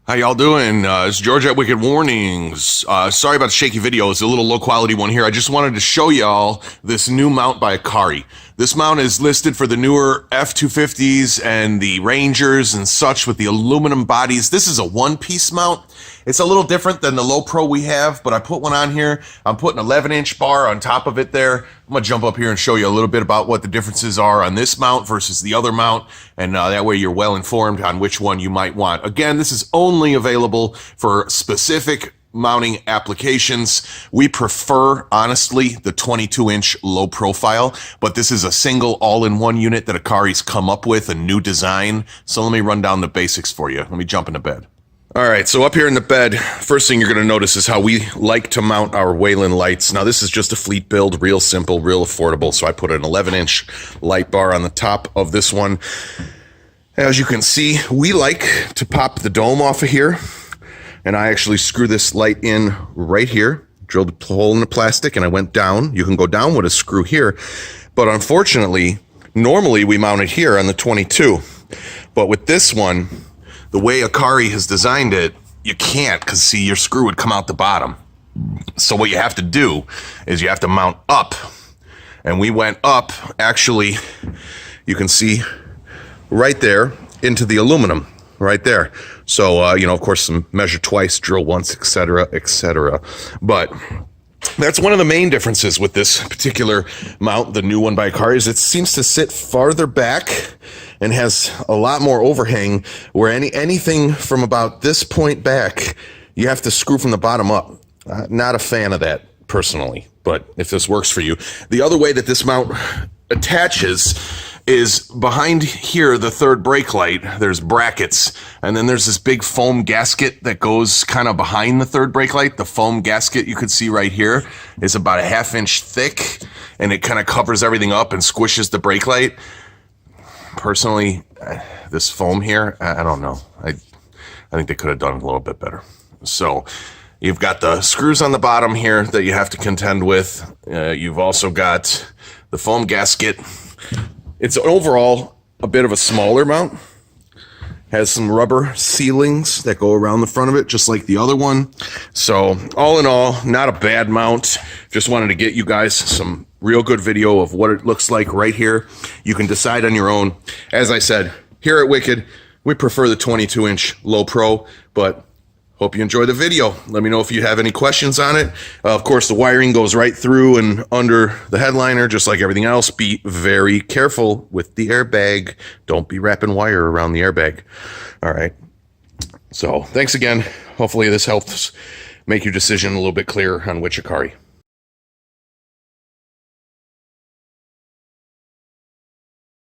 How y'all doing? It's George at Wicked Warnings. Sorry about the shaky video. It's a little low quality one here. I just wanted to show y'all this new mount by Akari. This mount is listed for the newer F-250s and the Rangers and such with the aluminum bodies. This is a one-piece mount. It's a little different than the Low Pro we have, but I put one on here. I'm putting an 11-inch bar on top of it there. I'm going to jump up here and show you a little bit about what the differences are on this mount versus the other mount, and that way you're well informed on which one you might want. Again, this is only available for specific mounting applications. We prefer, honestly, the 22-inch low profile, but this is a single all-in-one unit that Akari's come up with, a new design. So let me run down the basics for you. Let me jump into bed. All right, so up here in the bed, first thing you're going to notice is how we like to mount our Whelen lights. Now, this is just a fleet build, real simple, real affordable. So I put an 11-inch light bar on the top of this one. As you can see, we like to pop the dome off of here. And I actually screw this light in right here, drilled a hole in the plastic, and I went down. You can go down with a screw here. But unfortunately, normally we mount it here on the 22. But with this one, the way Akari has designed it, you can't, because see, your screw would come out the bottom. So what you have to do is you have to mount up. And we went up, actually, you can see right there into the aluminum, right there. So, of course, measure twice, drill once, etc., etc. But that's one of the main differences with this particular mount, the new one by Akari, is it seems to sit farther back and has a lot more overhang, where anything from about this point back, you have to screw from the bottom up. Not a fan of that, personally, but if this works for you. The other way that this mount attaches is behind here, the third brake light, there's brackets, and then there's this big foam gasket that goes kind of behind the third brake light. The foam gasket you could see right here is about a ½ inch thick, and it kind of covers everything up and squishes the brake light. Personally, this foam here, I don't know. I think they could have done it a little bit better. So you've got the screws on the bottom here that you have to contend with. You've also got the foam gasket. It's overall a bit of a smaller mount. Has some rubber ceilings that go around the front of it, just like the other one. So all in all, not a bad mount. Just wanted to get you guys some real good video of what it looks like right here. You can decide on your own. As I said, here at Wicked, we prefer the 22-inch Low Pro, but hope you enjoy the video. Let me know if you have any questions on it. Of course, the wiring goes right through and under the headliner, just like everything else. Be very careful with the airbag. Don't be wrapping wire around the airbag. All right. So thanks again. Hopefully this helps make your decision a little bit clearer on which Akari.